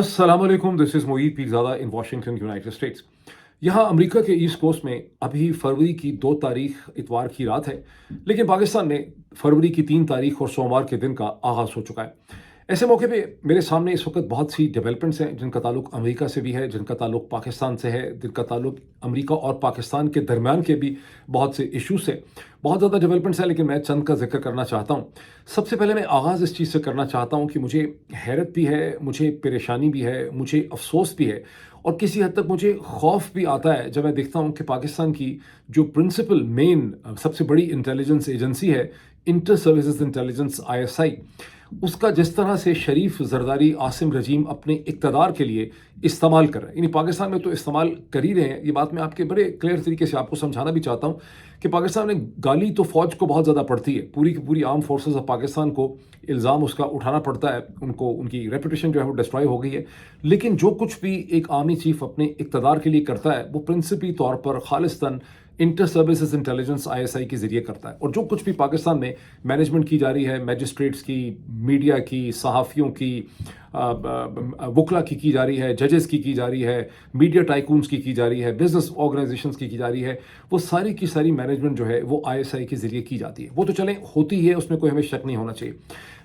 अस्सलाम वालेकुम, this is Moid Pirzada in Washington United states. यहाँ अमेरिका के ईस्ट कोस्ट में अभी फरवरी की 2 तारीख इतवार की रात है, लेकिन पाकिस्तान में फरवरी की 3 तारीख और सोमवार के दिन का आगाज़ हो चुका है। ऐसे मौके पे मेरे सामने इस वक्त बहुत सी डेवलपमेंट्स हैं जिनका ताल्लुक अमेरिका से भी है, जिनका ताल्लुक पाकिस्तान से है, जिनका ताल्लुक अमेरिका और पाकिस्तान के दरमियान के भी बहुत से इश्यूज से। बहुत ज़्यादा डेवलपमेंट्स हैं, लेकिन मैं चंद का जिक्र करना चाहता हूँ। सबसे पहले मैं आगाज़ इस चीज़ से करना चाहता हूँ कि मुझे हैरत भी है, मुझे परेशानी भी है, मुझे अफसोस भी है और किसी हद तक मुझे खौफ भी आता है जब मैं देखता हूँ कि पाकिस्तान की जो प्रिंसिपल मेन सबसे बड़ी इंटेलिजेंस एजेंसी है, इंटर सर्विसेज इंटेलिजेंस ISI, उसका जिस तरह से शरीफ जरदारी आसिम रजीम अपने इक़्तिदार के लिए इस्तेमाल कर रहे हैं। यानी पाकिस्तान में तो इस्तेमाल कर ही रहे हैं। ये बात मैं आपके बड़े क्लियर तरीके से आपको समझाना भी चाहता हूँ कि पाकिस्तान में गाली तो फ़ौज को बहुत ज़्यादा पड़ती है, पूरी की पूरी आर्म फोर्सेस ऑफ पाकिस्तान को इल्ज़ाम उसका उठाना पड़ता है, उनको उनकी रेपुटेशन जो है वो डिस्ट्रॉय हो गई है। लेकिन जो कुछ भी एक आर्मी चीफ अपने इक़्तिदार के लिए करता है वो प्रिंसिपली तौर पर Khalistan inter services intelligence ISI के ज़रिए करता है। और जो कुछ भी पाकिस्तान में मैनेजमेंट की जा रही है, मैजिस्ट्रेट्स की, मीडिया की, सहाफ़ियों की, वकला की जा रही है, जजेस की जा रही है, मीडिया टाइकून्स की जा रही है, बिजनेस ऑर्गेनाइजेशंस की जा रही है, वो सारी की सारी मैनेजमेंट जो है वो ISI के ज़रिए की जाती है। वो तो चलें होती है, उसमें कोई हमें शक नहीं होना चाहिए।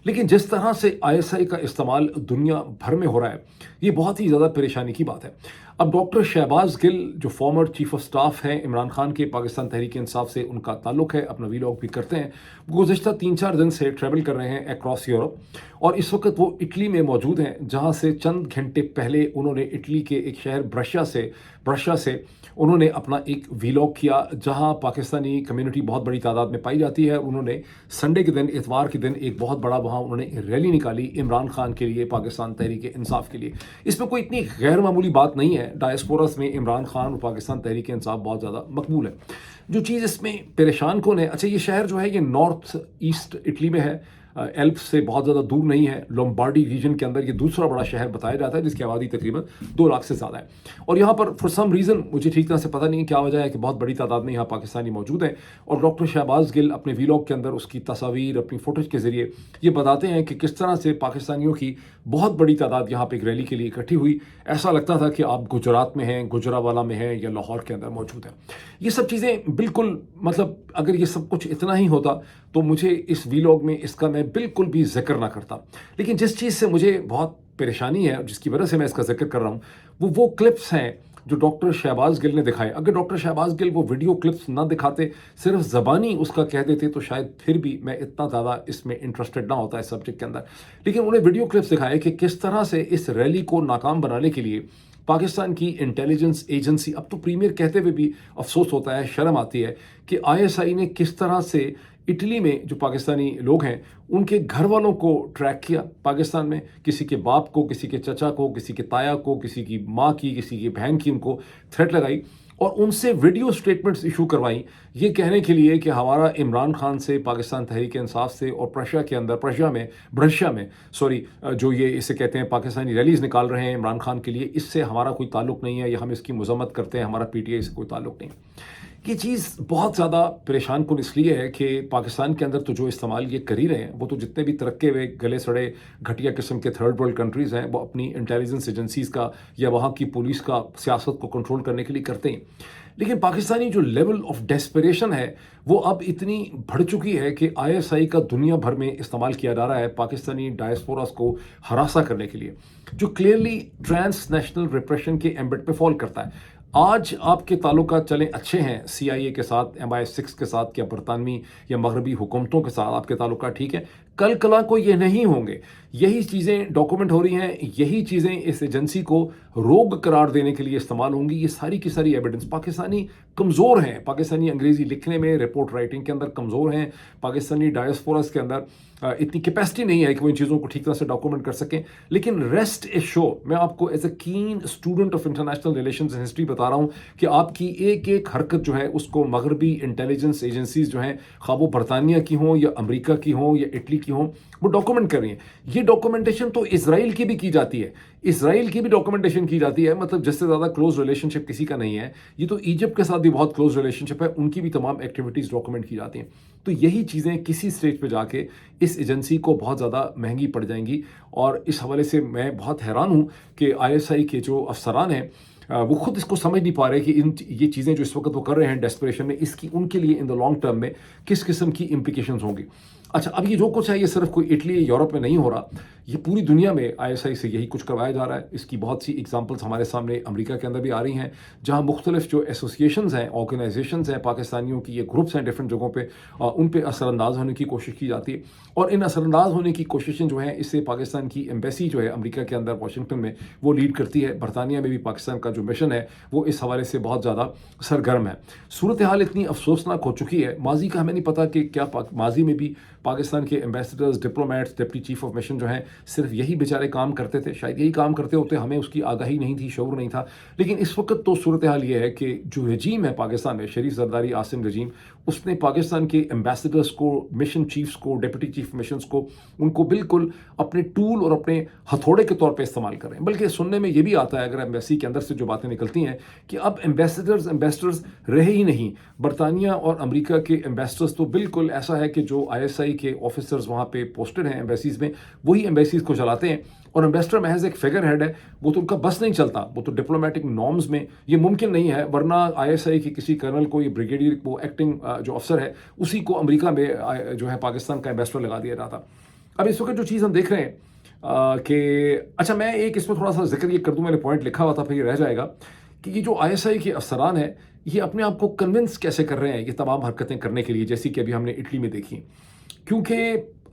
लेकिन जिस तरह से ISI का इस्तेमाल दुनिया भर में हो रहा है, ये बहुत ही ज़्यादा परेशानी की बात है। अब डॉक्टर शहबाज गिल जो फॉर्मर चीफ ऑफ स्टाफ हैं इमरान खान के, पाकिस्तान तहरीक इंसाफ से उनका ताल्लुक है, अपना वीलॉग भी करते हैं, गुज़श्ता 3-4 दिन से ट्रैवल कर रहे हैं अक्रॉस यूरोप और इस वक्त वो इटली में मौजूद हैं, जहां से चंद घंटे पहले उन्होंने इटली के एक शहर ब्रशा से उन्होंने अपना एक वीलॉग किया, जहां पाकिस्तानी कम्युनिटी बहुत बड़ी तादाद में पाई जाती है। उन्होंने संडे के दिन, इतवार के दिन एक बहुत बड़ा वहाँ उन्होंने रैली निकाली इमरान खान के लिए, पाकिस्तान तहरीक इंसाफ के लिए। इसमें कोई इतनी गैर मामूली बात नहीं है, डायस्पोरस में इमरान खान और पाकिस्तान तहरीक इंसाफ बहुत ज़्यादा मकबूल है। जो चीज़ इसमें परेशान कौन है, अच्छा ये शहर जो है ये नॉर्थ ईस्ट इटली में है, एल्प्स से बहुत ज़्यादा दूर नहीं है, लोम्बार्डी रीजन के अंदर ये दूसरा बड़ा शहर बताया जाता है जिसकी आबादी तकरीबन 2 लाख से ज़्यादा है। और यहाँ पर फॉर सम रीज़न मुझे ठीक तरह से पता नहीं क्या वजह है कि बहुत बड़ी तादाद में यहाँ पाकिस्तानी मौजूद हैं और डॉक्टर शहबाज गिल अपने वीलॉग के अंदर उसकी तस्वीर, अपनी फुटेज के ज़रिए ये बताते हैं कि किस तरह से पाकिस्तानियों की बहुत बड़ी तादाद यहाँ पर एक रैली के लिए इकट्ठी हुई। ऐसा लगता था कि आप गुजरात में हैं, गुजरावाला में हैं या लाहौर के अंदर मौजूद हैं। ये सब चीज़ें बिल्कुल, मतलब अगर ये सब कुछ इतना ही होता तो मुझे इस वीलॉग में इसका मैं बिल्कुल भी जिक्र ना करता। लेकिन जिस चीज़ से मुझे बहुत परेशानी है और जिसकी वजह से मैं इसका जिक्र कर रहा हूँ, वो क्लिप्स हैं जो डॉक्टर शहबाज गिल ने दिखाए। अगर डॉक्टर शहबाज गिल वो वीडियो क्लिप्स ना दिखाते, सिर्फ ज़बानी उसका कह देते, तो शायद फिर भी मैं इतना ज़्यादा इसमें इंटरेस्टेड ना होता इस सब्जेक्ट के अंदर। लेकिन उन्हें वीडियो क्लिप्स दिखाए कि किस तरह से इस रैली को नाकाम बनाने के लिए पाकिस्तान की इंटेलिजेंस एजेंसी, अब तो प्रीमियर कहते हुए भी अफसोस होता है, शर्म आती है कि ISI ने किस तरह से इटली में जो पाकिस्तानी लोग हैं उनके घर वालों को ट्रैक किया। पाकिस्तान में किसी के बाप को, किसी के चचा को, किसी के ताया को, किसी की माँ की, किसी की बहन की उनको थ्रेट लगाई और उनसे वीडियो स्टेटमेंट्स इशू करवाई, ये कहने के लिए कि हमारा इमरान खान से, पाकिस्तान तहरीक इंसाफ से और ब्रशा में जो ये इसे कहते हैं पाकिस्तानी रैलीज़ निकाल रहे हैं इमरान खान के लिए, इससे हमारा कोई ताल्लुक नहीं है या हम इसकी मजम्मत करते हैं, हमारा PTI से कोई ताल्लुक नहीं। ये चीज़ बहुत ज़्यादा परेशान कुन इसलिए है कि पाकिस्तान के अंदर तो जो इस्तेमाल ये कर ही रहे हैं, वो तो जितने भी तरक्के हुए गले सड़े घटिया किस्म के थर्ड वर्ल्ड कंट्रीज़ हैं, वो अपनी इंटेलिजेंस एजेंसीज़ का या वहाँ की पुलिस का सियासत को कंट्रोल करने के लिए करते हैं। लेकिन पाकिस्तानी जो लेवल ऑफ डेस्परेशन है वो अब इतनी बढ़ चुकी है कि ISI का दुनिया भर में इस्तेमाल किया जा रहा है पाकिस्तानी डायस्पोरास को हरासा करने के लिए, जो क्लियरली ट्रांस नेशनल रिप्रेशन के एम्बेड पे फॉल करता है। आज आपके ताल्लुकात चलें अच्छे हैं CIA के साथ, MI6 के साथ या बरतानवी या मगरबी हुकूमतों के साथ आपके ताल्लुकात ठीक है, कल कला को ये नहीं होंगे। यही चीज़ें डॉक्यूमेंट हो रही हैं, यही चीज़ें इस एजेंसी को रोग करार देने के लिए इस्तेमाल होंगी। ये सारी की सारी एविडेंस, पाकिस्तानी कमज़ोर हैं, पाकिस्तानी अंग्रेज़ी लिखने में, रिपोर्ट राइटिंग के अंदर कमज़ोर हैं, पाकिस्तानी डायस्पोरास के अंदर इतनी कैपेसिटी नहीं है कि वो इन चीज़ों को ठीक तरह से डॉक्यूमेंट कर सकें। लेकिन रेस्ट इज शो, मैं आपको एज अ कीन student of international relations and history बता रहा हूँ कि आपकी एक एक हरकत जो है उसको मगरबी इंटेलिजेंस एजेंसीज जो हैं, खा वो बरतानिया की हों या अमेरिका की हों या इटली की हों, वो डॉक्यूमेंट कर रही हैं। ये डॉक्यूमेंटेशन तो इसराइल की भी की जाती है, इसराइल की भी डॉक्यूमेंटेशन की जाती है, मतलब जिससे ज़्यादा क्लोज रिलेशनशिप किसी का नहीं है। ये तो इजिप्ट के साथ भी बहुत क्लोज रिलेशनशिप है, उनकी भी तमाम एक्टिविटीज़ डॉक्यूमेंट की जाती हैं। तो यही चीज़ें किसी स्टेज पे जाके इस एजेंसी को बहुत ज़्यादा महंगी पड़ जाएंगी। और इस हवाले से मैं बहुत हैरान हूँ कि आईएसआई के जो अफसरान हैं वो खुद इसको समझ नहीं पा रहे कि ये चीज़ें जो इस वक्त वो कर रहे हैं डेस्परेशन में, इसकी उनके लिए इन द लॉन्ग टर्म में किस किस्म की इम्प्लीकेशंस होंगी। अच्छा, अब ये जो कुछ है ये सिर्फ कोई इटली या यूरोप में नहीं हो रहा, ये पूरी दुनिया में आईएसआई से यही कुछ करवाया जा रहा है। इसकी बहुत सी एग्जांपल्स हमारे सामने अमेरिका के अंदर भी आ रही हैं, जहां मुख्तलिफ जो एसोसिएशंस हैं, ऑर्गेनाइजेशंस हैं पाकिस्तानियों की, ये ग्रुप्स हैं डिफरेंट जगहों पे, उन पे असरअंदाज होने की कोशिश की जाती है। और इन असरअंदाज होने की कोशिशें जो हैं, इससे पाकिस्तान की एम्बेसी जो है अमेरिका के अंदर वाशिंगटन में, वो लीड करती है। बरतानिया में भी पाकिस्तान का जो मिशन है वो इस हवाले से बहुत ज़्यादा सरगर्म है। सूरत हाल इतनी अफसोसनाक हो चुकी है, माजी का हमें नहीं पता कि क्या माजी में भी पाकिस्तान के ambassadors, diplomats, deputy chief of mission जो हैं, सिर्फ यही बेचारे काम करते थे। शायद यही काम करते होते, हमें उसकी आगाही नहीं थी, शऊर नहीं था। लेकिन इस वक्त तो सूरत हाल ये है कि जो रजीम है पाकिस्तान में, शरीफ जरदारी आसिम रजीम, उसने पाकिस्तान के एम्बेसडर्स को, मिशन चीफ्स को, डिप्टी चीफ मिशंस को, उनको बिल्कुल अपने टूल और अपने हथौड़े के तौर पे इस्तेमाल कर रहे हैं। बल्कि सुनने में ये भी आता है, अगर एम्बेसी के अंदर से जो बातें निकलती हैं, कि अब एम्बेसडर्स रहे ही नहीं। बरतानिया और अमेरिका के एम्बेसडर्स तो बिल्कुल ऐसा है कि जो आईएसआई के ऑफिसर्स वहाँ पे पोस्टेड हैं एम्बेसीज में, वही एम्बेसीज को चलाते हैं। और एम्बेसडर महज एक फिगर हेड है, वो तो उनका बस नहीं चलता, वो तो डिप्लोमेटिक नॉर्म्स में ये मुमकिन नहीं है। वरना आईएसआई के किसी कर्नल को, ये ब्रिगेडियर, वो एक्टिंग जो अफसर है, उसी को अमेरिका में जो है पाकिस्तान का एम्बेसडर लगा दिया जाता। अब इस वक्त जो चीज़ हम देख रहे हैं कि अच्छा, मैं एक इसमें थोड़ा सा जिक्र ये कर दूं, मैंने पॉइंट लिखा हुआ था, फिर ये रह जाएगा, कि ये जो आईएसआई के अफसरान हैं, ये अपने आप को कन्विंस कैसे कर रहे हैं ये तमाम हरकतें करने के लिए, जैसी कि अभी हमने इटली में देखी। क्योंकि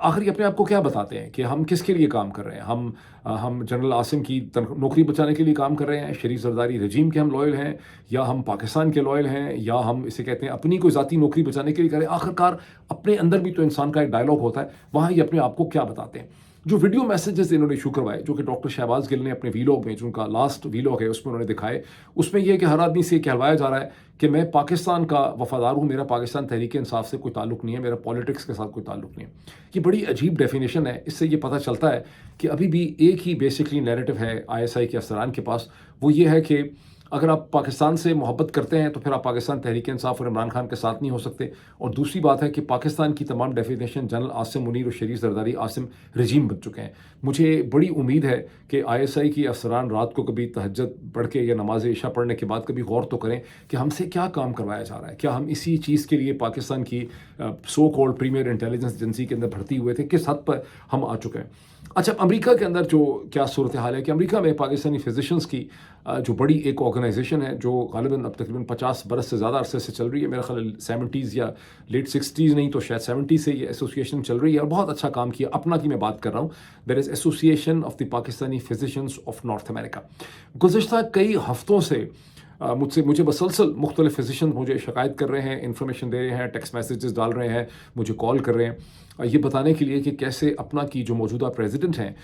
आखिर ये अपने आप को क्या बताते हैं कि हम किसके लिए काम कर रहे हैं। हम जनरल आसिम की नौकरी बचाने के लिए काम कर रहे हैं, शरीफ जरदारी रजीम के हम लॉयल हैं, या हम पाकिस्तान के लॉयल हैं, या हम इसे कहते हैं अपनी कोई ज़ाती नौकरी बचाने के लिए करें। आखिरकार अपने अंदर भी तो इंसान का एक डायलॉग होता है, वहाँ ये अपने आप को क्या बताते हैं। जो वीडियो मैसेजेस इन्होंने इशू करवाए, जो कि डॉक्टर शहबाज गिल ने अपने वीलॉग में, जो उनका लास्ट वीलॉग है, उसमें उन्होंने दिखाए, उसमें यह है कि हर आदमी से कहलवाया जा रहा है कि मैं पाकिस्तान का वफादार हूँ, मेरा पाकिस्तान तहरीक इंसाफ से कोई ताल्लुक नहीं है, मेरा पॉलिटिक्स के साथ कोई ताल्लुक नहीं है। ये बड़ी अजीब डेफिनेशन है। इससे ये पता चलता है कि अभी भी एक ही बेसिकली नैरेटिव है आईएसआई के अफसरान के पास, वो ये है कि अगर आप पाकिस्तान से मोहब्बत करते हैं तो फिर आप पाकिस्तान तहरीक इंसाफ और इमरान खान के साथ नहीं हो सकते। और दूसरी बात है कि पाकिस्तान की तमाम डेफिनेशन जनरल आसिम मुनीर और शरीफ जरदारी आसिम रजीम बन चुके हैं। मुझे बड़ी उम्मीद है कि आईएसआई की अफसरान रात को कभी तहज्जुद पढ़ के या नमाज इशा पढ़ने के बाद कभी गौर तो करें कि हमसे क्या काम करवाया जा रहा है। क्या हम इसी चीज़ के लिए पाकिस्तान की so called premier intelligence agency के अंदर भर्ती हुए थे, किस हद पर हम आ चुके हैं। अच्छा, अमेरिका के अंदर जो क्या सूरत हाल है कि अमेरिका में पाकिस्तानी फिजिशियंस की जो बड़ी एक ऑर्गेनाइजेशन है, जो गालिबन अब तकरीबन 50 बरस से ज़्यादा अरसे से चल रही है, मेरा ख्याल 70s या लेट 60s नहीं तो शायद 70s से ये एसोसिएशन चल रही है और बहुत अच्छा काम किया। अपना की मैं बात कर रहा हूँ, there is association of the Pakistani physicians of north America. गुज़श्ता कई हफ्तों से मुझे बसलसल मुख्तलिफ फिजिशियन मुझे शिकायत कर रहे हैं, इन्फॉर्मेशन दे रहे हैं, टेक्स्ट मैसेजेस डाल रहे हैं, मुझे कॉल कर रहे हैं, ये बताने के लिए कि कैसे अपना की जो मौजूदा प्रेसिडेंट हैं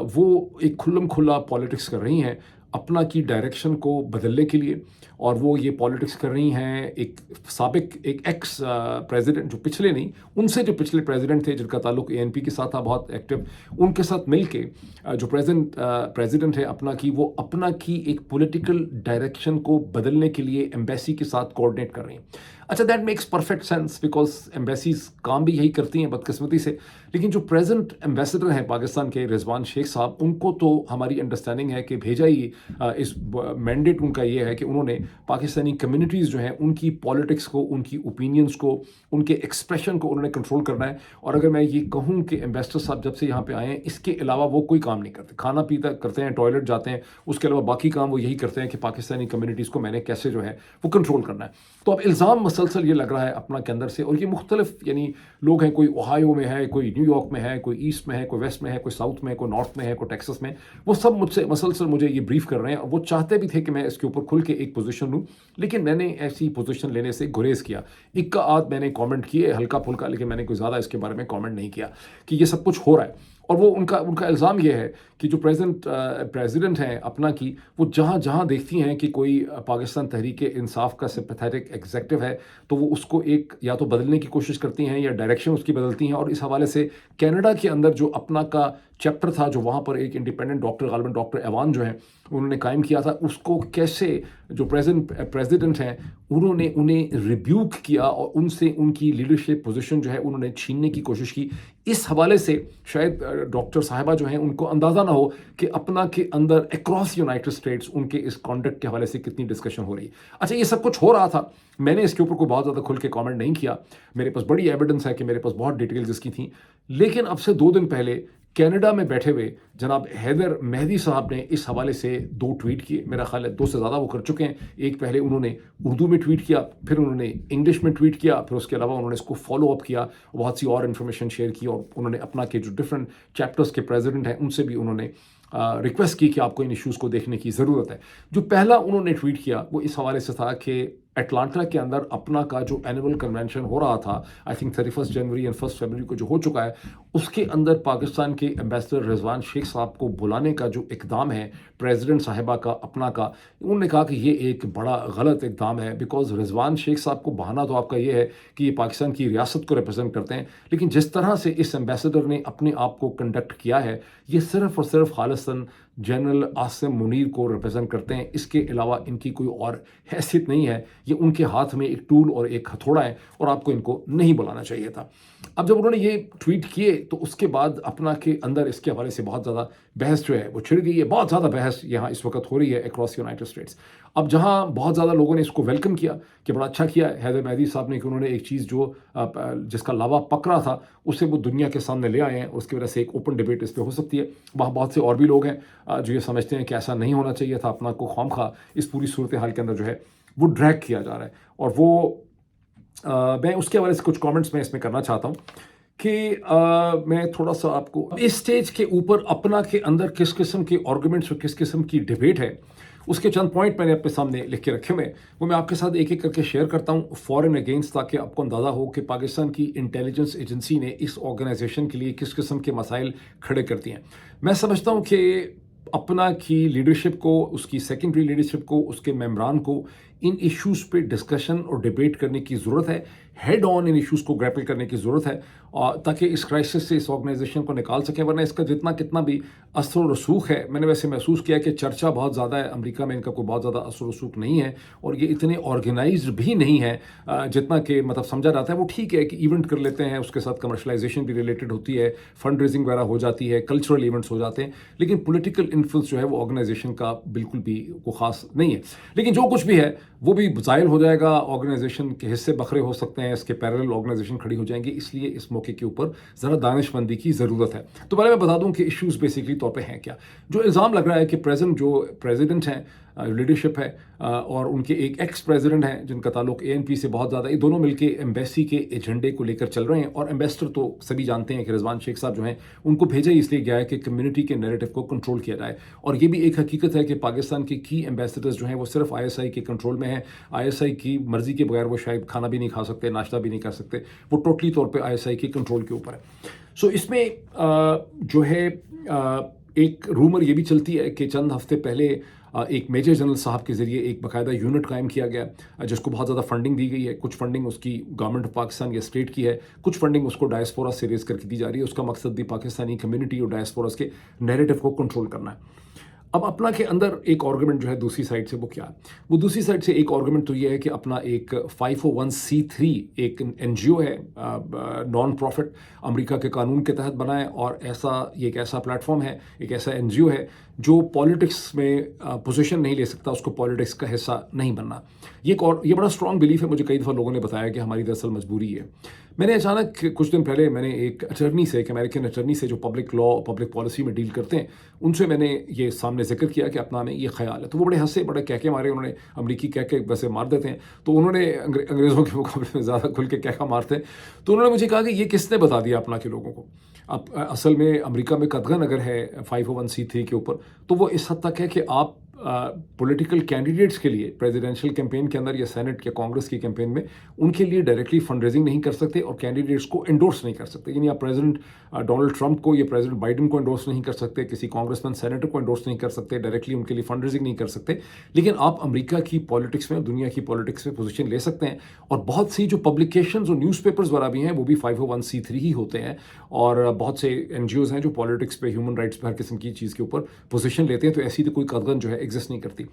वो एक खुल्लम खुल्ला पॉलिटिक्स कर रही हैं अपना की डायरेक्शन को बदलने के लिए। और वो ये पॉलिटिक्स कर रही हैं एक साबिक, एक एक्स प्रेसिडेंट, जो पिछले नहीं, उनसे जो पिछले प्रेसिडेंट थे जिनका ताल्लुक एएनपी के साथ था बहुत एक्टिव, उनके साथ मिल के जो प्रेसिडेंट है अपना की, वो अपना की एक पॉलिटिकल डायरेक्शन को बदलने के लिए एम्बेसी के साथ कोऑर्डिनेट कर रही हैं। अच्छा, that makes perfect sense because embassies काम भी यही करती हैं बदकिस्मती से। लेकिन जो प्रेजेंट एम्बेसडर हैं पाकिस्तान के, रिजवान शेख साहब, उनको तो हमारी अंडरस्टैंडिंग है कि भेजा ही इस मैंडेट उनका ये है कि उन्होंने पाकिस्तानी कम्युनिटीज़ जो हैं उनकी पॉलिटिक्स को, उनकी ओपिनियंस को, उनके एक्सप्रेशन को उन्होंने कंट्रोल करना है। और अगर मैं ये कहूँ कि एम्बेसडर साहब जब से यहाँ पे आए हैं, इसके अलावा वो कोई काम नहीं करते। खाना पीता करते हैं, टॉयलेट जाते हैं, उसके अलावा बाकी काम वो यही करते हैं कि पाकिस्तानी कम्युनिटीज़ को मैंने कैसे जो है वो कंट्रोल करना है। तो अब इल्ज़ाम मसलसल ये लग रहा है अपना के अंदर से, और ये मुख्तलिफ यानी लोग हैं, कोई ओहायो में है, कोई न्यूयॉर्क में है, कोई ईस्ट में है, कोई वेस्ट में है, कोई साउथ में है, कोई नॉर्थ में है, कोई टेक्सास में, वो सब मुझसे मसलसल मुझे ये ब्रीफ कर रहे हैं। और वो चाहते भी थे कि मैं इसके ऊपर खुल के एक पोजीशन लूँ, लेकिन मैंने ऐसी पोजीशन लेने से गुरेज किया। इक्का आध मैंने कमेंट किए हल्का फुल्का, लेकिन मैंने कोई ज़्यादा इसके बारे में कमेंट नहीं किया कि ये सब कुछ हो रहा है। اور وہ ان کا الزام یہ ہے کہ جو پریزیڈنٹ ہیں اپنا کی، وہ جہاں جہاں دیکھتی ہیں کہ کوئی پاکستان تحریک انصاف کا سمپیتھیٹک ایگزیکٹو ہے تو وہ اس کو ایک یا تو بدلنے کی کوشش کرتی ہیں یا ڈائریکشن اس کی بدلتی ہیں. اور اس حوالے سے کینیڈا کے اندر جو اپنا کا چیپٹر تھا، جو وہاں پر ایک انڈیپینڈنٹ ڈاکٹر غالباً ڈاکٹر ایوان جو ہیں انہوں نے قائم کیا تھا، اس کو کیسے جو پریزیڈنٹ ہیں انہوں نے انہیں ریبیوک کیا اور ان سے ان کی لیڈرشپ پوزیشن جو ہے انہوں نے چھیننے کی کوشش کی. اس حوالے سے شاید ڈاکٹر صاحبہ جو ہیں ان کو اندازہ نہ ہو کہ اپنا کے اندر اکراس یونائٹڈ اسٹیٹس ان کے اس کانڈکٹ کے حوالے سے کتنی ڈسکشن ہو رہی. اچھا، یہ سب کچھ ہو رہا تھا، میں نے اس کے اوپر کوئی بہت زیادہ کھل کے کامنٹ نہیں کیا، میرے پاس بڑی ایویڈنس ہے کہ میرے پاس بہت ڈیٹیلز اس کی تھیں. لیکن اب سے 2 دن پہلے کینیڈا میں بیٹھے ہوئے جناب حیدر مہدی صاحب نے اس حوالے سے 2 ٹویٹ کیے. میرا خیال ہے 2 سے زیادہ وہ کر چکے ہیں. ایک پہلے انہوں نے اردو میں ٹویٹ کیا، پھر انہوں نے انگلش میں ٹویٹ کیا، پھر اس کے علاوہ انہوں نے اس کو فالو اپ کیا، بہت سی اور انفارمیشن شیئر کی، اور انہوں نے اپنا کے جو ڈفرینٹ چیپٹرز کے پریزیڈنٹ ہیں ان سے بھی انہوں نے ریکویسٹ کی کہ آپ کو ان ایشوز کو دیکھنے کی ضرورت ہے. جو پہلا انہوں نے ٹویٹ کیا وہ اس حوالے سے تھا کہ اٹلانٹا کے اندر اپنا کا جو اینول کنونشن ہو رہا تھا، آئی تھنک 31 جنوری یا 1 فروری کو جو ہو چکا ہے، اس کے اندر پاکستان کے ایمبیسڈر رضوان شیخ صاحب کو بلانے کا جو اقدام ہے پریزیڈنٹ صاحبہ کا اپنا کا، انہوں نے کہا کہ یہ ایک بڑا غلط اقدام ہے. بیکاز رضوان شیخ صاحب کو بہانہ تو آپ کا یہ ہے کہ یہ پاکستان کی ریاست کو ریپرزینٹ کرتے ہیں، لیکن جس طرح سے اس ایمبیسڈر نے اپنے آپ کو کنڈکٹ کیا ہے یہ صرف اور صرف خالصاً جنرل عاصم منیر کو ریپرزینٹ کرتے ہیں. اس کے علاوہ ان کی کوئی اور حیثیت نہیں ہے. یہ ان کے ہاتھ میں ایک ٹول اور ایک ہتھوڑا ہے اور آپ کو ان کو نہیں بلانا چاہیے تھا. اب جب انہوں نے یہ ٹویٹ کیے تو اس کے بعد اپنا کے اندر اس کے حوالے سے بہت زیادہ بحث جو ہے وہ چھڑ گئی ہے. بہت زیادہ بحث یہاں اس وقت ہو رہی ہے اکراس یونائٹڈ اسٹیٹس. اب جہاں بہت زیادہ لوگوں نے اس کو ویلکم کیا کہ بڑا اچھا کیا حیدر مہدی صاحب نے کہ انہوں نے ایک چیز جو جس کا لاوا پکڑا تھا اسے وہ دنیا کے سامنے لے آئے ہیں، اور اس کی وجہ سے ایک اوپن ڈبیٹ اس پہ ہو سکتی ہے. وہاں بہت سے اور بھی لوگ ہیں جو یہ سمجھتے ہیں کہ ایسا نہیں ہونا چاہیے تھا، اپنا کو خواہ اس پوری صورتحال کے اندر جو ہے وہ ڈریگ کیا جا رہا ہے. اور وہ میں اس کے حوالے سے کچھ کامنٹس میں اس میں کرنا چاہتا ہوں کہ میں تھوڑا سا آپ کو اس سٹیج کے اوپر اپنا کے اندر کس قسم کے آرگومنٹس اور کس قسم کی ڈیبیٹ ہے اس کے چند پوائنٹ میں نے اپنے سامنے لکھ کے رکھے ہوئے، وہ میں آپ کے ساتھ ایک ایک کر کے شیئر کرتا ہوں فار اینڈ اگینسٹ، تاکہ آپ کو اندازہ ہو کہ پاکستان کی انٹیلیجنس ایجنسی نے اس آرگنائزیشن کے لیے کس قسم کے مسائل کھڑے کرتی ہیں. میں سمجھتا ہوں کہ اپنا کی لیڈرشپ کو، اس کی سیکنڈری لیڈرشپ کو، اس کے ممبران کو ان ایشوز پہ ڈسکشن اور ڈیبیٹ کرنے کی ضرورت ہے. ہیڈ آن ان ایشوز کو گریپل کرنے کی ضرورت ہے تاکہ اس کرائسس سے اس آرگنائزیشن کو نکال سکیں. ورنہ اس کا کتنا بھی اثر و رسوخ ہے، میں نے ویسے محسوس کیا کہ چرچا بہت زیادہ ہے، امریکہ میں ان کا کوئی بہت زیادہ اثر و رسوخ نہیں ہے، اور یہ اتنے آرگنائزڈ بھی نہیں ہے جتنا کہ مطلب سمجھا جاتا ہے. وہ ٹھیک ہے کہ ایونٹ کر لیتے ہیں، اس کے ساتھ کمرشلائزیشن بھی ریلیٹڈ ہوتی ہے، فنڈ ریزنگ وغیرہ ہو جاتی ہے، کلچرل ایونٹس ہو جاتے ہیں، لیکن پولیٹیکل انفلوئنس جو ہے وہ آرگنائزیشن کا بالکل بھی کوئی خاص نہیں ہے. لیکن جو کچھ بھی ہے وہ بھی زائل ہو جائے گا، آرگنائزیشن کے حصے بکھرے ہو سکتے ہیں، اس کے پیرل آرگنائزیشن کھڑی ہو جائیں گی. اس لیے اس موقع کے اوپر ذرا دانش مندی کی ضرورت ہے. تو پہلے میں بتا دوں کہ ایشوز بیسکلی طور پہ ہیں کیا. جو الزام لگ رہا ہے کہ پریزیڈنٹ ہیں، لیڈرشپ ہے، اور ان کے ایک ایکس پریزیڈنٹ ہیں جن کا تعلق ANP سے بہت زیادہ، یہ دونوں مل کے ایمبیسی کے ایجنڈے کو لے کر چل رہے ہیں. اور ایمبیسڈر تو سبھی جانتے ہیں کہ رضوان شیخ صاحب جو ہیں ان کو بھیجا ہی اس لیے گیا ہے کہ کمیونٹی کے نیریٹو کو کنٹرول کیا جائے. اور یہ بھی ایک حقیقت ہے کہ پاکستان کے کی ایمبیسڈرز جو ہیں وہ صرف ISI کے کنٹرول میں ہیں. ISI کی مرضی کے بغیر وہ شاید کھانا بھی نہیں کھا سکتے، ناشتہ بھی نہیں کر سکتے، وہ ٹوٹلی طور پہ ISI کے کنٹرول کے اوپر ہے. سو اس میں جو ہے ایک رومر یہ بھی چلتی ہے کہ چند ہفتے پہلے ایک میجر جنرل صاحب کے ذریعے ایک باقاعدہ یونٹ قائم کیا گیا جس کو بہت زیادہ فنڈنگ دی گئی ہے. کچھ فنڈنگ اس کی گورنمنٹ آف پاکستان یا اسٹیٹ کی ہے، کچھ فنڈنگ اس کو ڈائسپورا سے ریز کر کے دی جا رہی ہے. اس کا مقصد بھی پاکستانی کمیونٹی اور ڈائسپورس کے نیریٹو کو کنٹرول کرنا ہے. اب اپنا کے اندر ایک آرگومنٹ جو ہے دوسری سائڈ سے وہ کیا ہے، وہ دوسری سائڈ سے ایک آرگومنٹ تو یہ ہے کہ اپنا ایک 501(c)(3 ایک NGO ہے، نان پروفٹ، امریکہ کے قانون کے تحت بنا ہے، اور یہ ایک ایسا پلیٹ فارم ہے، ایک ایسا NGO ہے جو پالیٹکس میں پوزیشن نہیں لے سکتا، اس کو پالیٹکس کا حصہ نہیں بننا. یہ بڑا اسٹرانگ بلیف ہے. مجھے کئی دفعہ لوگوں نے بتایا کہ ہماری دراصل مجبوری ہے. میں نے اچانک کچھ دن پہلے میں نے ایک اٹرنی سے، ایک امریکن اٹرنی سے جو پبلک لا پبلک پالیسی میں ڈیل کرتے ہیں، ان سے میں نے یہ سامنے ذکر کیا کہ اپنا میں یہ خیال ہے. تو وہ بڑے ہنسے، بڑے کہکے مارے. انہوں نے امریکی کہکے ویسے مار دیتے ہیں، تو انہوں نے انگریزوں کے مقابلے میں زیادہ کھل کے کہکا مارتے ہیں. تو انہوں نے مجھے کہا کہ یہ کس نے بتا دیا اپنا کے لوگوں کو. اب اصل میں امریکہ میں قدغن اگر ہے 501(c)(3 کے اوپر، تو وہ اس حد تک ہے کہ آپ पॉलिटिकल कैंडिडेट्स के लिए प्रेसिडेंशियल कैंपेन के अंदर या सेनेट या कांग्रेस की कैंपेन में उनके लिए डायरेक्टली फंड रेजिंग नहीं कर सकते और कैंडिडेट्स को एंडोर्स नहीं कर सकते। यानी आप प्रेसिडेंट डोनाल्ड ट्रंप को या प्रेसिडेंट बाइडन को एंडोर्स नहीं कर सकते, किसी कांग्रेसमैन सेनेटर को एंडोर्स नहीं कर सकते, डायरेक्टली उनके लिए फंड रेजिंग नहीं कर सकते। लेकिन आप अमेरिका की पॉलिटिक्स में, दुनिया की पॉलिटिक्स में पोजीशन ले सकते हैं। और बहुत सी जो पब्लिकेशंस और न्यूज़पेपर्स वगैरह भी हैं वो भी 501c3 ही होते हैं, और बहुत से एनजीओज हैं जो पॉलिटिक्स पे, ह्यूमन राइट्स पे, हर किस्म की चीज़ के ऊपर पोजीशन लेते हैं। तो ऐसी तो कोई कदगन जो है एग्जिस्ट नहीं करती।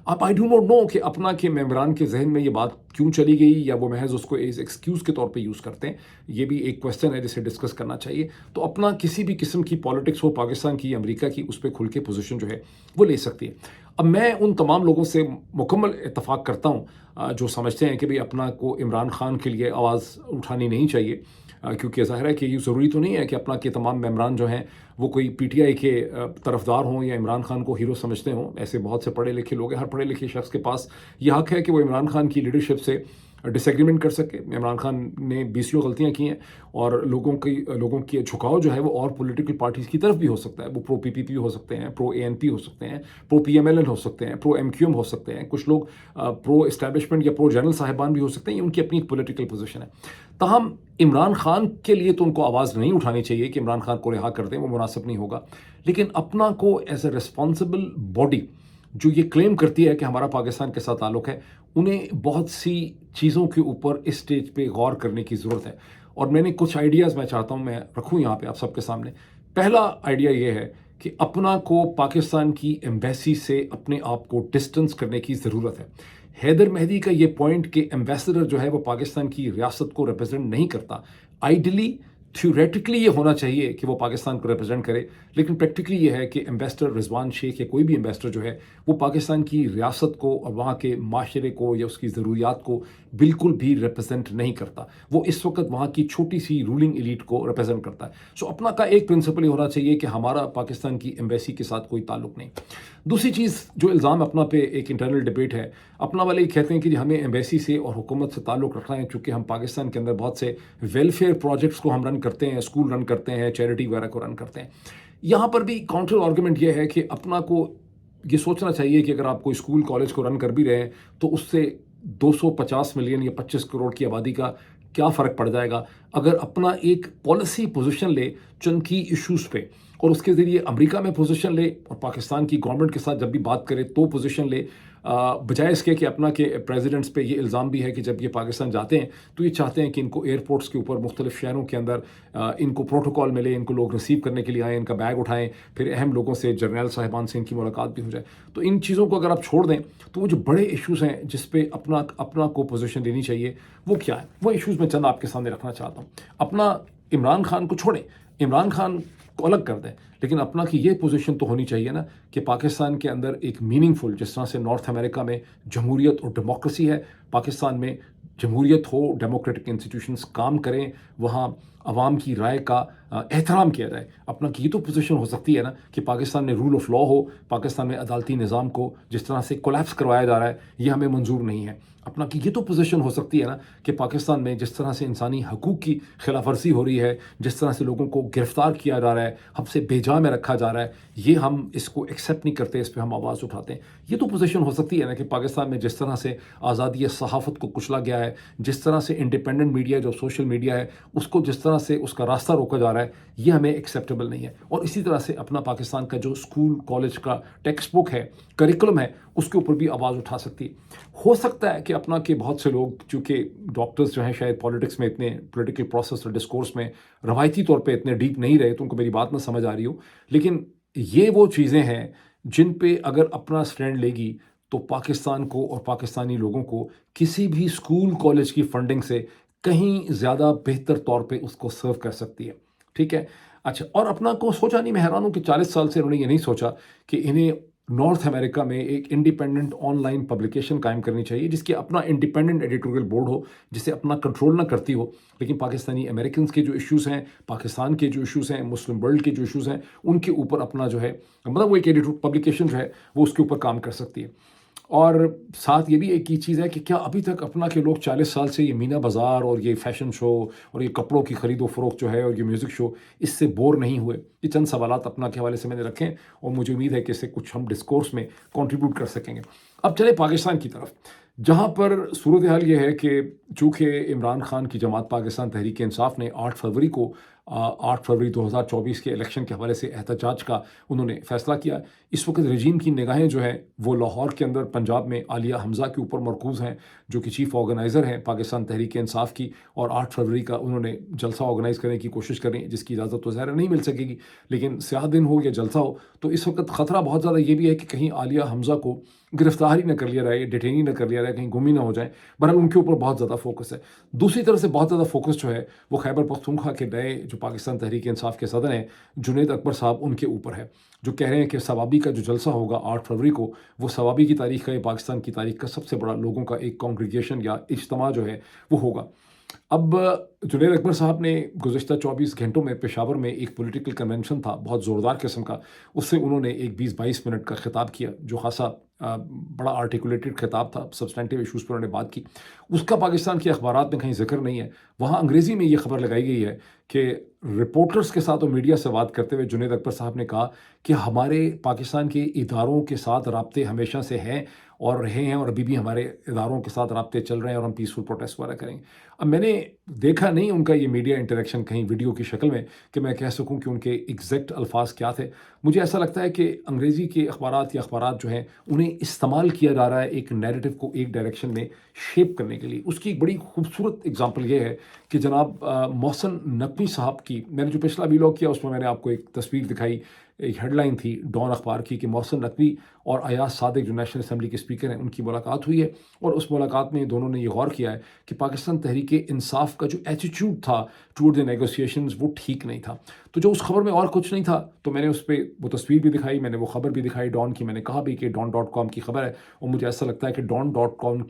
अब आई डू नॉट नो कि अपना के मेम्बरान के जहन में ये बात क्यों चली गई, या वो महज उसको एज एक्सक्यूज़ के तौर पे यूज़ करते हैं। ये भी एक क्वेश्चन है जिसे डिस्कस करना चाहिए। तो अपना किसी भी किस्म की पॉलिटिक्स हो, पाकिस्तान की, अमेरिका की, उस पर खुल के पोजीशन जो है वो ले सकती है। अब मैं उन तमाम लोगों से मुकम्मल इत्तफाक करता हूँ जो समझते हैं कि भाई अपना को इमरान खान के लिए आवाज़ उठानी नहीं चाहिए, क्योंकि ज़ाहिर है कि ये ज़रूरी तो नहीं है कि अपना के तमाम मेम्बरान जो हैं वो कोई पीटीआई के तरफदार हों या इमरान खान को हीरो समझते हों। ऐसे बहुत से पढ़े लिखे लोग हैं। हर पढ़े लिखे शख्स के पास यह हक़ है कि वो इमरान खान की लीडरशिप से डिसएग्रीमेंट कर सके। इमरान खान ने 20 गलतियां की हैं, और लोगों की झुकाव जो है वो और पॉलिटिकल पार्टीज़ की तरफ भी हो सकता है। वो प्रो पीपीपी हो सकते हैं, प्रो एएनपी हो सकते हैं, प्रो पीएमएलएन हो सकते हैं, प्रो एमक्यूएम हो सकते हैं, कुछ लोग प्रो इस्टेब्लिशमेंट या प्रो जनरल साहिबान भी हो सकते हैं। ये उनकी अपनी पॉलिटिकल पोजीशन है। ताहम इमरान खान के लिए तो उनको आवाज़ नहीं उठानी चाहिए कि इमरान खान को रिहा कर दें, वो मुनासिब नहीं होगा। लेकिन अपना को एज ए रिस्पॉन्सिबल बॉडी जो ये क्लेम करती है कि हमारा पाकिस्तान के साथ ताल्लुक़ है, उन्हें बहुत सी चीज़ों के ऊपर इस स्टेज पे गौर करने की ज़रूरत है। और मैंने कुछ आइडियाज़ मैं चाहता हूँ मैं रखूँ यहाँ पे आप सबके सामने। पहला आइडिया ये है कि अपना को पाकिस्तान की एम्बेसी से अपने आप को डिस्टेंस करने की ज़रूरत है। हैदर मेहदी का ये पॉइंट कि एम्बेसडर जो है वो पाकिस्तान की रियासत को रिप्रेजेंट नहीं करता, आइडली थ्योरेटिकली ये होना चाहिए कि वो पाकिस्तान को रिप्रेजेंट करे, लेकिन प्रैक्टिकली ये है कि एम्बेसडर रिजवान शेख या कोई भी एम्बेसडर जो है वो पाकिस्तान की रियासत को और वहाँ के माशरे को या उसकी ज़रूरियात को बिल्कुल भी रिप्रेजेंट नहीं करता। वो इस वक्त वहाँ की छोटी सी रूलिंग एलीट को रिप्रेजेंट करता है। सो अपना का एक प्रिंसिपल ये होना चाहिए कि हमारा पाकिस्तान की एम्बेसी के साथ कोई ताल्लुक़ नहीं। दूसरी चीज़ जो इल्ज़ाम अपना पे एक इंटरनल डिबेट है, अपना वाले ये कहते हैं कि हमें एम्बेसी से और हुकूमत से ताल्लुक़ रखना है, चूँकि हम पाकिस्तान के अंदर बहुत से वेलफेयर प्रोजेक्ट्स को हम रन करते हैं, स्कूल रन करते हैं, चैरिटी वगैरह को रन करते हैं। यहाँ पर भी काउंटर आर्गूमेंट ये है कि अपना को ये सोचना चाहिए कि अगर आप कोई स्कूल कॉलेज को रन कर भी रहे हैं तो उससे 250 मिलियन या 25 करोड़ की आबादी का क्या फ़र्क पड़ जाएगा। अगर अपना एक पॉलिसी पोजीशन ले चंद की इश्यूज़ पे और उसके ज़रिए अमेरिका में पोजीशन ले और पाकिस्तान की गवर्नमेंट के साथ जब भी बात करे तो पोजीशन ले, बजाय इसके कि अपना के प्रेसिडेंट्स पे ये इल्ज़ाम भी है कि जब ये पाकिस्तान जाते हैं तो ये चाहते हैं कि इनको एयरपोर्ट्स के ऊपर मुख्तलिफ शहरों के अंदर इनको प्रोटोकॉल मिले, इनको लोग रिसीव करने के लिए आएँ, इनका बैग उठाएं, फिर अहम लोगों से, जर्नैल साहिबान से इनकी मुलाकात भी हो जाए। तो इन चीज़ों को अगर आप छोड़ दें तो वो जो बड़े इश्यूज़ हैं जिस पे अपना को पोजीशन लेनी चाहिए वो क्या है, वो इश्यूज़ मैं चंद आपके सामने रखना चाहता हूँ। अपना इमरान खान को छोड़ें, इमरान खान को अलग कर दें, लेकिन अपना की ये पोजीशन तो होनी चाहिए ना कि पाकिस्तान के अंदर एक मीनिंगफुल, जिस तरह से नॉर्थ अमेरिका में जमहूरियत और डेमोक्रेसी है, पाकिस्तान में जमहूरियत हो, डेमोक्रेटिक इंस्टीट्यूशंस काम करें, वहाँ अवाम की राय का एहतराम किया जाए। अपना की ये तो पोजीशन हो सकती है ना कि पाकिस्तान में रूल ऑफ लॉ हो, पाकिस्तान में अदालती निज़ाम को जिस तरह से कोलैप्स करवाया जा रहा है ये हमें मंजूर नहीं है। अपना की ये तो पोजीशन हो सकती है ना कि पाकिस्तान में जिस तरह से इंसानी हकूक़ की खिलाफ वर्जी हो रही है, जिस तरह से लोगों को गिरफ़्तार किया जा रहा है, हमसे बेजा में रखा जा रहा है, ये हम इसको एक्सेप्ट नहीं करते, इस पर हम आवाज़ उठाते हैं। ये तो पोजीशन हो सकती है ना कि पाकिस्तान में जिस तरह से आज़ादी सहाफ़त को कुचला गया है, जिस तरह से इंडिपेंडेंट मीडिया जो सोशल मीडिया है उसको जिस तरह से उसका रास्ता रोका जा रहा है, ये हमें एक्सेप्टेबल नहीं है। और इसी तरह से अपना पाकिस्तान का जो स्कूल कॉलेज का टेक्स्ट बुक है, करिकुलम है, उसके ऊपर भी आवाज़ उठा सकती है। हो सकता है कि अपना के बहुत से लोग, चूँकि डॉक्टर्स जो हैं शायद पॉलिटिक्स में इतने, पॉलिटिकल प्रोसेस और डिस्कोर्स में रवायती तौर पे इतने डीप नहीं रहे, तो उनको मेरी बात ना समझ आ रही हो, लेकिन ये वो चीज़ें हैं जिन पे अगर अपना स्टैंड लेगी तो पाकिस्तान को और पाकिस्तानी लोगों को किसी भी स्कूल कॉलेज की फंडिंग से कहीं ज़्यादा बेहतर तौर पे उसको सर्व कर सकती है। ठीक है, अच्छा, और अपना को सोचा नहीं, मैं हैरान हूँ कि 40 साल से उन्होंने ये नहीं सोचा कि इन्हें नॉर्थ अमेरिका में एक इंडिपेंडेंट ऑनलाइन पब्लिकेशन कायम करनी चाहिए जिसकी अपना इंडिपेंडेंट एडिटोरियल बोर्ड हो, जिसे अपना कंट्रोल ना करती हो, लेकिन पाकिस्तानी अमेरिकन के जो इश्यूज़ हैं, पाकिस्तान के जो इश्यूज़ हैं, मुस्लिम वर्ल्ड के जो इश्यूज़ हैं, उनके ऊपर अपना जो है, मतलब वो एक एडिटोरियल पब्लिकेशन जो है वो उसके ऊपर काम कर सकती है। اور ساتھ یہ بھی ایک ہی چیز ہے کہ کیا ابھی تک اپنا کہ لوگ 40 سال سے یہ مینا بازار اور یہ فیشن شو اور یہ کپڑوں کی خرید و فروخت جو ہے اور یہ میوزک شو اس سے بور نہیں ہوئے؟ یہ چند سوالات اپنا کے حوالے سے میں نے رکھے ہیں اور مجھے امید ہے کہ اس سے کچھ ہم ڈسکورس میں کنٹریبیوٹ کر سکیں گے۔ اب چلے پاکستان کی طرف، جہاں پر صورتحال یہ ہے کہ چونکہ عمران خان کی جماعت پاکستان تحریک انصاف نے 8 فروری 2024 کے الیکشن کے حوالے سے احتجاج کا انہوں نے فیصلہ کیا۔ اس وقت رجیم کی نگاہیں جو ہیں وہ لاہور کے اندر پنجاب میں عالیہ حمزہ کے اوپر مرکوز ہیں، جو کہ چیف آرگنائزر ہیں پاکستان تحریک انصاف کی، اور 8 فروری کا انہوں نے جلسہ آرگنائز کرنے کی کوشش کر رہی ہیں، جس کی اجازت تو ظاہر نہیں مل سکے گی، لیکن سیاہ دن ہو یا جلسہ ہو تو اس وقت خطرہ بہت زیادہ یہ بھی ہے کہ کہیں عالیہ حمزہ کو گرفتار ہی نہ کر لیا جائے، ڈیٹین ہی نہ کر لیا جائے، کہیں گم ہی نہ ہو جائیں۔ بہرحال ان کے اوپر بہت زیادہ فوکس ہے۔ دوسری طرف سے بہت زیادہ فوکس جو ہے وہ خیبر پختونخوا کے نئے جو پاکستان تحریک انصاف کے صدر ہیں جنید اکبر صاحب، ان کے اوپر ہے، جو کہہ رہے ہیں کہ ثوابی کا جو جلسہ ہوگا 8 فروری کو، وہ ثوابی کی تاریخ کا، یہ پاکستان کی تاریخ کا سب سے بڑا لوگوں کا ایک کانگریگیشن یا اجتماع جو ہے وہ ہوگا۔ اب جنید اکبر صاحب نے گزشتہ 24 گھنٹوں میں پشاور میں ایک پولیٹیکل کنونشن تھا بہت زوردار قسم کا، اس سے انہوں نے ایک 20-22 منٹ کا خطاب کیا، جو خاصا بڑا آرٹیکولیٹڈ خطاب تھا، سبسٹینٹیو ایشوز پر انہوں نے بات کی۔ اس کا پاکستان کے اخبارات میں کہیں ذکر نہیں ہے۔ وہاں انگریزی میں یہ خبر لگائی گئی ہے کہ رپورٹرز کے ساتھ اور میڈیا سے بات کرتے ہوئے جنید اکبر صاحب نے کہا کہ ہمارے پاکستان کے اداروں کے ساتھ رابطے ہمیشہ سے ہیں اور رہے ہیں، اور ابھی بھی ہمارے اداروں کے ساتھ رابطے چل رہے ہیں، اور ہم پیسفل پروٹیسٹ وغیرہ کریں گے۔ اب میں نے دیکھا نہیں ان کا یہ میڈیا انٹریکشن کہیں ویڈیو کی شکل میں کہ میں کہہ سکوں کہ ان کے ایگزیکٹ الفاظ کیا تھے۔ مجھے ایسا لگتا ہے کہ انگریزی کے اخبارات یا اخبارات جو ہیں انہیں استعمال کیا جا رہا ہے ایک نیریٹو کو ایک ڈائریکشن میں شیپ کرنے کے لیے۔ اس کی ایک بڑی خوبصورت اگزامپل یہ ہے کہ جناب محسن نقوی صاحب کی، میں نے جو پچھلا ویلاگ کیا اس میں میں نے آپ کو ایک تصویر دکھائی، ایک ہیڈ لائن تھی ڈان اخبار کی کہ محسن نقوی اور ایاز صادق جو نیشنل اسمبلی کے اسپیکر ہیں ان کی ملاقات ہوئی ہے، اور اس ملاقات میں دونوں نے یہ غور کیا ہے کہ پاکستان تحریک انصاف کا جو ایٹیٹیوڈ تھا ٹورڈ دی نیگوسیشنز وہ ٹھیک نہیں تھا۔ تو جو اس خبر میں اور کچھ نہیں تھا تو میں نے اس پہ وہ تصویر بھی دکھائی، میں نے وہ خبر بھی دکھائی ڈان کی، میں نے کہا بھی کہ ڈان.com کی خبر ہے، اور مجھے ایسا لگتا ہے کہ ڈان.com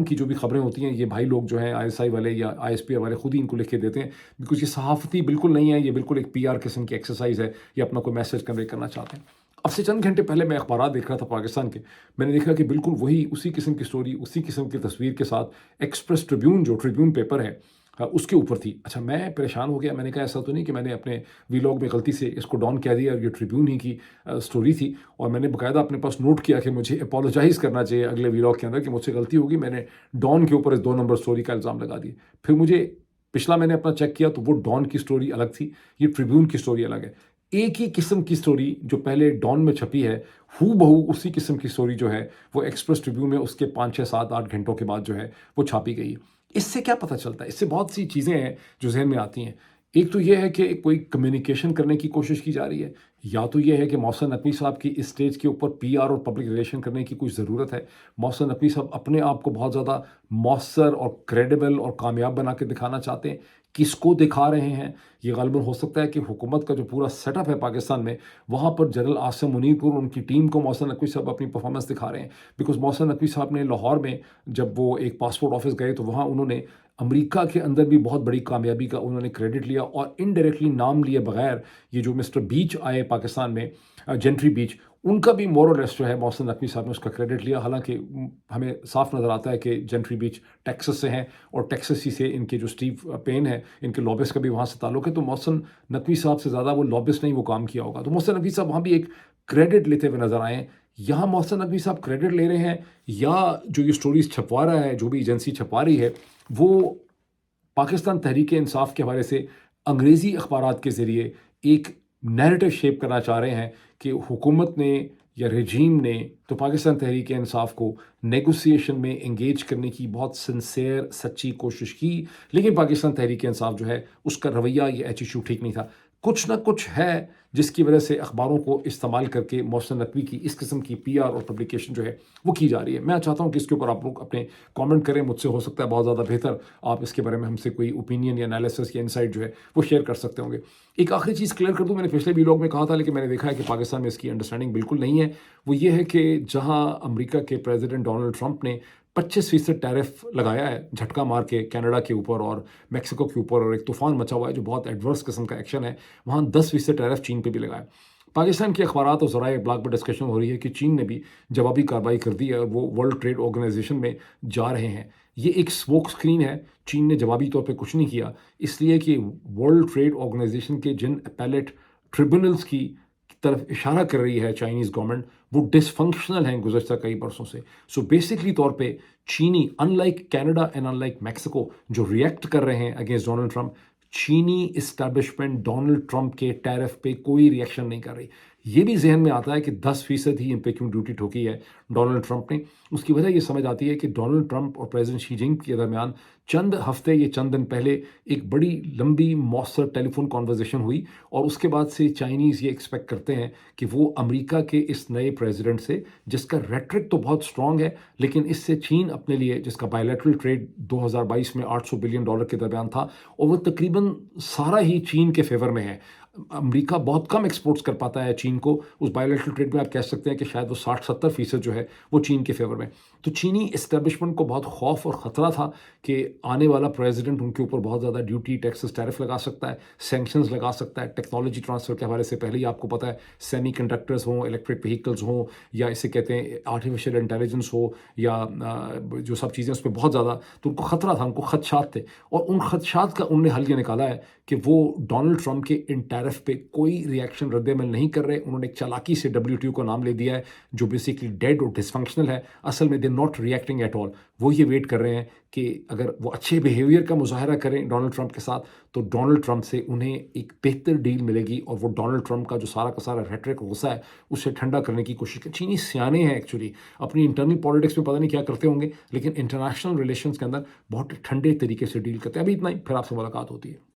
کی جو بھی خبریں ہوتی ہیں یہ بھائی لوگ جو ہیں ISI والے یا ISP والے خود ہی ان کو لکھ کے دیتے ہیں، بیکاز یہ صحافتی بالکل نہیں ہے، یہ بالکل ایک PR قسم کی ایکسرسائز ہے، یہ اپنا کوئی میسج کنوے کرنا چاہتے ہیں۔ اب سے چند گھنٹے پہلے میں اخبارات دیکھ رہا تھا پاکستان کے، میں نے دیکھا کہ بالکل وہی اسی قسم کی سٹوری اسی قسم کی تصویر کے ساتھ ایکسپریس ٹریبیون جو ٹریبیون پیپر ہے اس کے اوپر تھی۔ اچھا میں پریشان ہو گیا، میں نے کہا ایسا تو نہیں کہ میں نے اپنے ویلاگ میں غلطی سے اس کو ڈان کہہ دیا اور یہ ٹریبیون ہی کی سٹوری تھی، اور میں نے باقاعدہ اپنے پاس نوٹ کیا کہ مجھے اپولوجائز کرنا چاہیے اگلے ویلاگ کے اندر کہ مجھ سے غلطی ہوگی، میں نے ڈان کے اوپر اس 2 نمبر سٹوری کا الزام لگا دیا۔ پھر مجھے پچھلا میں نے اپنا چیک کیا تو وہ ڈان کی سٹوری الگ تھی، یہ ٹریبیون کی سٹوری الگ ہے۔ ایک ہی قسم کی سٹوری جو پہلے ڈان میں چھپی ہے ہو بہو اسی قسم کی سٹوری جو ہے وہ ایکسپریس ٹریبیون میں اس کے 5 6 7 8 گھنٹوں کے بعد جو ہے وہ چھاپی گئی۔ اس سے کیا پتہ چلتا ہے؟ اس سے بہت سی چیزیں ہیں جو ذہن میں آتی ہیں۔ ایک تو یہ ہے کہ کوئی کمیونیکیشن کرنے کی کوشش کی جا رہی ہے، یا تو یہ ہے کہ محسن نقوی صاحب کی اس اسٹیج کے اوپر PR اور پبلک ریلیشن کرنے کی کچھ ضرورت ہے۔ محسن نقوی صاحب اپنے آپ کو بہت زیادہ مؤثر اور کریڈیبل اور کامیاب بنا کے دکھانا چاہتے ہیں۔ کس کو دکھا رہے ہیں؟ یہ غالباً ہو سکتا ہے کہ حکومت کا جو پورا سیٹ اپ ہے پاکستان میں، وہاں پر جنرل عاصم منیر پور ان کی ٹیم کو محسن نقوی صاحب اپنی پرفارمنس دکھا رہے ہیں، بیکاز محسن نقوی صاحب نے لاہور میں جب وہ ایک پاسپورٹ آفس گئے تو وہاں انہوں نے امریکہ کے اندر بھی بہت بڑی کامیابی کا انہوں نے کریڈٹ لیا، اور انڈائریکٹلی نام لیے بغیر یہ جو مسٹر بیچ آئے پاکستان میں، جنٹری بیچ، ان کا بھی مورلیس جو ہے محسن نقوی صاحب نے اس کا کریڈٹ لیا۔ حالانکہ ہمیں صاف نظر آتا ہے کہ جنٹری بیچ ٹیکسس سے ہیں، اور ٹیکسس ہی سے ان کے جو اسٹیو پین ہے ان کے لابسٹ کا بھی وہاں سے تعلق ہے، تو محسن نقوی صاحب سے زیادہ وہ لابسٹ نہیں وہ کام کیا ہوگا، تو محسن نقوی صاحب وہاں بھی ایک کریڈٹ لیتے ہوئے نظر آئے ہیں۔ یہاں محسن نقوی صاحب کریڈٹ لے رہے ہیں، یا جو یہ سٹوریز چھپوا رہا ہے، جو بھی ایجنسی چھپوا رہی ہے، وہ پاکستان تحریک انصاف کے حوالے سے انگریزی اخبارات کے ذریعے ایک نیریٹو شیپ کرنا چاہ رہے ہیں کہ حکومت نے یا رجیم نے تو پاکستان تحریک انصاف کو نیگوسیشن میں انگیج کرنے کی بہت سنسیئر سچی کوشش کی، لیکن پاکستان تحریک انصاف جو ہے اس کا رویہ یہ ایٹیٹیوڈ ٹھیک نہیں تھا۔ کچھ نہ کچھ ہے جس کی وجہ سے اخباروں کو استعمال کر کے محسن نقوی کی اس قسم کی PR اور پبلیکیشن جو ہے وہ کی جا رہی ہے۔ میں چاہتا ہوں کہ اس کے اوپر آپ لوگ اپنے کامنٹ کریں، مجھ سے ہو سکتا ہے بہت زیادہ بہتر آپ اس کے بارے میں ہم سے کوئی اوپینین یا انالیسس یا انسائٹ جو ہے وہ شیئر کر سکتے ہوں گے۔ ایک آخری چیز کلیئر کر دوں، میں نے پچھلے ویلاگ میں کہا تھا لیکن میں نے دیکھا ہے کہ پاکستان میں اس کی انڈرسٹینڈنگ بالکل نہیں ہے، وہ یہ ہے کہ جہاں امریکہ کے پریزیڈنٹ ڈونلڈ ٹرمپ نے 25% ٹیرف لگایا ہے جھٹکا مار کے کینیڈا کے اوپر اور میکسیکو کے اوپر، اور ایک طوفان مچا ہوا ہے جو بہت ایڈورس قسم کا ایکشن ہے، وہاں 10% ٹیرف چین پہ بھی لگایا۔ پاکستان کے اخبارات اور ذرائع ابلاغ پر ڈسکشن ہو رہی ہے کہ چین نے بھی جوابی کارروائی کر دی ہے اور وہ ورلڈ ٹریڈ آرگنائزیشن میں جا رہے ہیں. یہ ایک اسموک اسکرین ہے. چین نے جوابی طور پہ کچھ نہیں کیا اس لیے کہ ورلڈ ٹریڈ آرگنائزیشن کے جن اپیلیٹ ٹریبونلز کی طرف اشارہ کر رہی ہے چائنیز گورنمنٹ وہ ڈس فنکشنل ہیں گزشتہ کئی برسوں سے. سو بیسکلی طور پہ چینی in like Canada and in like Mexico جو ریئیکٹ کر رہے ہیں اگینسٹ ڈونلڈ ٹرمپ، چینی اسٹیبلشمنٹ ڈونلڈ ٹرمپ کے ٹیرف پہ کوئی ریئیکشن نہیں کر رہی. یہ بھی ذہن میں آتا ہے کہ 10% ہی ان پہ کیوں ڈیوٹی ٹھوکی ہے ڈونلڈ ٹرمپ نے. اس کی وجہ یہ سمجھ آتی ہے کہ ڈونلڈ ٹرمپ اور پریزیڈنٹ شی جنگ کے درمیان چند ہفتے یا چند دن پہلے ایک بڑی لمبی مؤثر ٹیلی فون کانورزیشن ہوئی اور اس کے بعد سے چائنیز یہ ایکسپیکٹ کرتے ہیں کہ وہ امریکہ کے اس نئے پریزیڈنٹ سے، جس کا ریٹرک تو بہت اسٹرانگ ہے لیکن اس سے چین اپنے لیے، جس کا بائیلیٹرل ٹریڈ 2022 میں $800 بلین کے درمیان تھا اور وہ تقریباً سارا ہی چین کے فیور میں ہے. امریکہ بہت کم ایکسپورٹس کر پاتا ہے چین کو. اس بائیلیٹرل ٹریڈ میں آپ کہہ سکتے ہیں کہ شاید وہ 60-70% جو ہے وہ چین کے فیور میں. تو چینی اسٹیبلشمنٹ کو بہت خوف اور خطرہ تھا کہ آنے والا پریزیڈنٹ ان کے اوپر بہت زیادہ ڈیوٹی ٹیکسز ٹیرف لگا سکتا ہے، سینکشنز لگا سکتا ہے. ٹیکنالوجی ٹرانسفر کے حوالے سے پہلے ہی آپ کو پتہ ہے سیمی کنڈکٹرز ہوں، الیکٹرک وہیکلز ہوں، یا اسے کہتے ہیں آرٹیفیشیل انٹیلیجنس ہو، یا جو سب چیزیں اس پہ بہت زیادہ، تو ان کو خطرہ تھا، ان کو خدشات تھے. اور ان خدشات کا انہوں نے حل یہ نکالا ہے کہ وہ ڈونلڈ ٹرمپ کے ان ٹیرف پہ کوئی ریئیکشن رد عمل نہیں کر رہے. انہوں نے ایک چالاکی سے WTO کو نام لے دیا ہے جو بیسکلی ڈیڈ اور ڈس فنکشنل ہے. اصل میں they not reacting at all. وہ یہ ویٹ کر رہے ہیں کہ اگر وہ اچھے بیہیویئر کا مظاہرہ کریں ڈونلڈ ٹرمپ کے ساتھ تو ڈونلڈ ٹرمپ سے انہیں ایک بہتر ڈیل ملے گی اور وہ ڈونلڈ ٹرمپ کا جو سارا کا سارا ریٹرک غصہ ہے اسے ٹھنڈا کرنے کی کوشش کریں. چینی سیانے ہیں ایکچولی، اپنی انٹرنل پالیٹکس میں پتہ نہیں کیا کرتے ہوں گے لیکن انٹرنیشنل ریلیشنز کے اندر بہت ٹھنڈے طریقے سے ڈیل کرتے ہیں. ابھی اتنا ہی، پھر آپ سے ملاقات ہوتی ہے.